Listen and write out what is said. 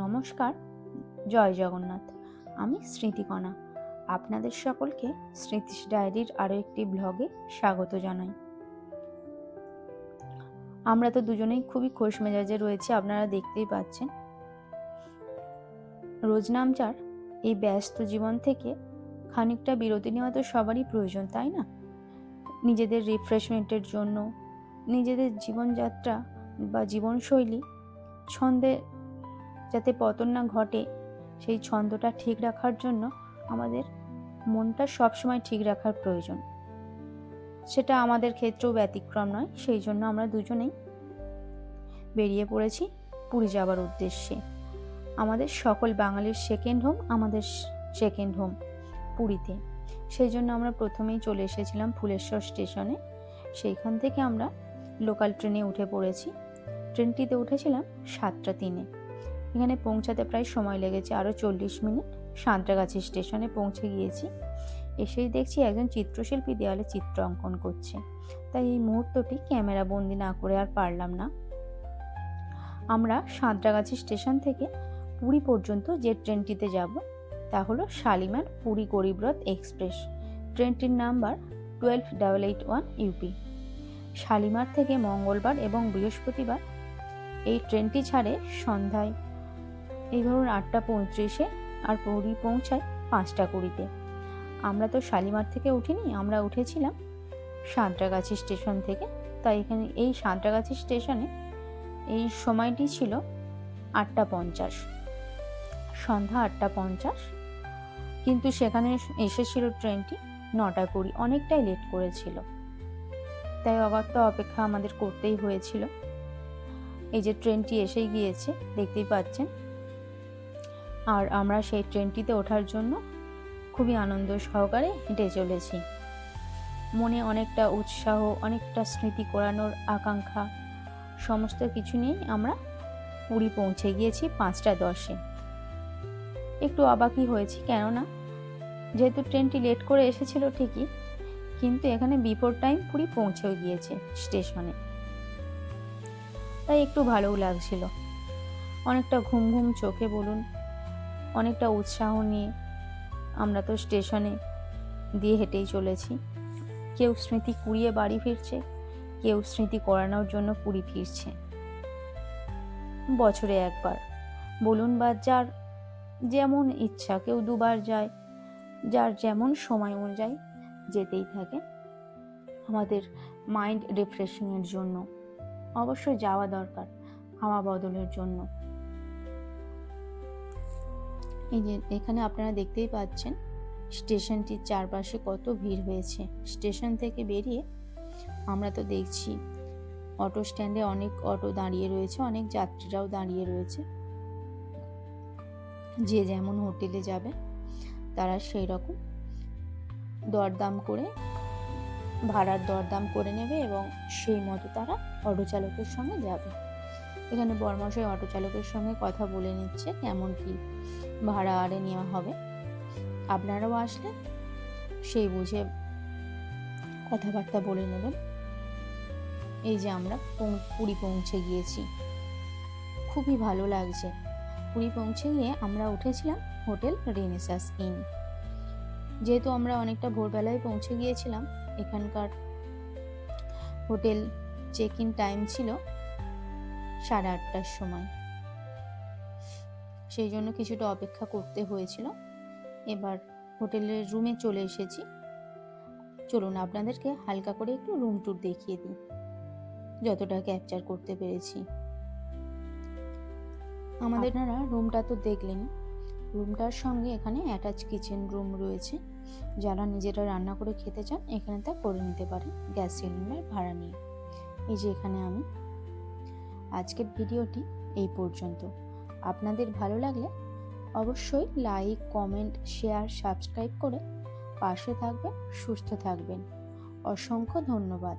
নমস্কার, জয় জগন্নাথ। আমি স্মৃতিকণা। আপনাদের সকলকে স্মৃতিস ডায়েরির আরও একটি ব্লগে স্বাগত জানাই। আমরা তো দুজনেই খুবই খোশ মেজাজে রয়েছে, আপনারা দেখতেই পাচ্ছেন। রোজ নামচার এই ব্যস্ত জীবন থেকে খানিকটা বিরতি নেওয়া তো সবারই প্রয়োজন, তাই না? নিজেদের রিফ্রেশমেন্টের জন্য, নিজেদের জীবনযাত্রা বা জীবনশৈলী ছন্দে যাতে পতন না ঘটে, সেই ছন্দটা ঠিক রাখার জন্য আমাদের মনটা সবসময় ঠিক রাখার প্রয়োজন। সেটা আমাদের ক্ষেত্রেও ব্যতিক্রম নয়। সেই জন্য আমরা দুজনেই বেরিয়ে পড়েছি পুরী যাবার উদ্দেশ্যে। আমাদের সকল বাঙালির সেকেন্ড হোম, আমাদের সেকেন্ড হোম পুরীতে। সেই জন্য আমরা প্রথমেই চলে এসেছিলাম ফুলেশ্বর স্টেশনে। সেইখান থেকে আমরা লোকাল ট্রেনে উঠে পড়েছি। ট্রেনটিতে উঠেছিলাম 7টা 3-এ। এখানে পৌঁছাতে প্রায় সময় লেগেছে আরও 40 মিনিট। সাঁতরাগাছি স্টেশনে পৌঁছে গিয়েছি। এসেই দেখছি একজন চিত্রশিল্পী দেওয়ালে চিত্র অঙ্কন করছে। তাই এই মুহূর্তটি ক্যামেরা বন্দি না করে আর পারলাম না। আমরা সাঁতরাগাছি স্টেশন থেকে পুরী পর্যন্ত যে ট্রেনটিতে যাব তা হলো শালিমার পুরী গরিবরথ এক্সপ্রেস। ট্রেনটির নাম্বার 12881 ইউপি। শালিমার থেকে মঙ্গলবার এবং বৃহস্পতিবার এই ট্রেনটি ছাড়ে সন্ধ্যায়, এই ধরুন 8টা 35-এ, আর পুরী পৌঁছায় 5টা 20-তে। আমরা তো শালিমার থেকে উঠিনি, আমরা উঠেছিলাম সাঁতরাগাছি স্টেশন থেকে। তাই এখানে এই সাঁতরাগাছি স্টেশনে এই সময়টি ছিল 8টা 50, সন্ধ্যা 8টা 50। কিন্তু সেখানে এসেছিল ট্রেনটি 9টা 20, অনেকটাই লেট করেছিল। তাই অগত্যা অপেক্ষা আমাদের করতেই হয়েছিল। এই যে ট্রেনটি এসেই গিয়েছে, দেখতেই পাচ্ছেন। আর আমরা সেই ট্রেনটিতে ওঠার জন্য খুবই আনন্দ সহকারে হেঁটে চলেছি। মনে অনেকটা উৎসাহ, অনেকটা স্মৃতি কোরানোর আকাঙ্ক্ষা, সমস্ত কিছু নিয়ে আমরা পুরী পৌঁছে গিয়েছি 5টা 10-এ। একটু অবাকই হয়েছি, কেননা যেহেতু ট্রেনটি লেট করে এসেছিল ঠিকই, কিন্তু এখানে বিফোর টাইম পুরী পৌঁছেও গিয়েছে স্টেশনে। তাই একটু ভালোও লাগছিল। অনেকটা ঘুম ঘুম চোখে বলুন, অনেকটা উৎসাহ নিয়ে আমরা তো স্টেশনে দিয়ে হেঁটেই চলেছি। কেউ স্মৃতি কুড়িয়ে বাড়ি ফিরছে, কেউ স্মৃতি করানোর জন্য পুরী ফিরছে। বছরে একবার বলুন, বা যার যেমন ইচ্ছা, কেউ 2বার যায়, যার যেমন সময় অনুযায়ী যেতেই থাকে। আমাদের মাইন্ড রিফ্রেশিংয়ের জন্য অবশ্যই যাওয়া দরকার, হাওয়া বদলের জন্য। এই যে এখানে আপনারা দেখতেই পাচ্ছেন স্টেশনটির চারপাশে কত ভিড় হয়েছে। স্টেশন থেকে বেরিয়ে আমরা তো দেখছি অটো স্ট্যান্ডে অনেক অটো দাঁড়িয়ে রয়েছে, অনেক যাত্রীরাও দাঁড়িয়ে রয়েছে। যে যেমন হোটেলে যাবে তারা সেই রকম দরদাম করে, ভাড়ার দরদাম করে নেবে এবং সেই মতো তারা অটো চালকের সঙ্গে যাবে। এখানে বর্মশাই অটো চালকের সঙ্গে কথা বলে নিচ্ছে কেমন কি ভাড়া আরে নেওয়া হবে। আপনারাও আসলে সেই বুঝে কথাবার্তা বলে নেবেন। এই যে আমরা পুরী পৌঁছে গিয়েছি, খুবই ভালো লাগছে। পুরী পৌঁছে গিয়ে আমরা উঠেছিলাম হোটেল রেনেসাস ইন। যেহেতু আমরা অনেকটা ভোরবেলায় পৌঁছে গিয়েছিলাম, এখানকার হোটেল চেক ইন টাইম ছিল 8:30টার সময়। সেই জন্য কিছুটা অপেক্ষা করতে হয়েছিল। এবার হোটেলের রুমে চলে এসেছি। চলুন আপনাদেরকে হালকা করে একটু রুম ট্যুর দেখিয়ে দিই, যতটা ক্যাপচার করতে পেরেছি। আমাদের আপনারা রুমটা তো দেখলেন। রুমটার সঙ্গে এখানে অ্যাটাচ কিচেন রুম রয়েছে। যারা নিজেরা রান্না করে খেতে চান এখানে তা করে নিতে পারেন গ্যাস সিলিন্ডার ভাড়া নিয়ে। এই যে এখানে আমি। আজকের ভিডিওটি এই পর্যন্ত। আপনাদের ভালো লাগলে অবশ্যই লাইক, কমেন্ট, শেয়ার, সাবস্ক্রাইব করে পাশে থাকবেন। সুস্থ থাকবেন। অসংখ্য ধন্যবাদ।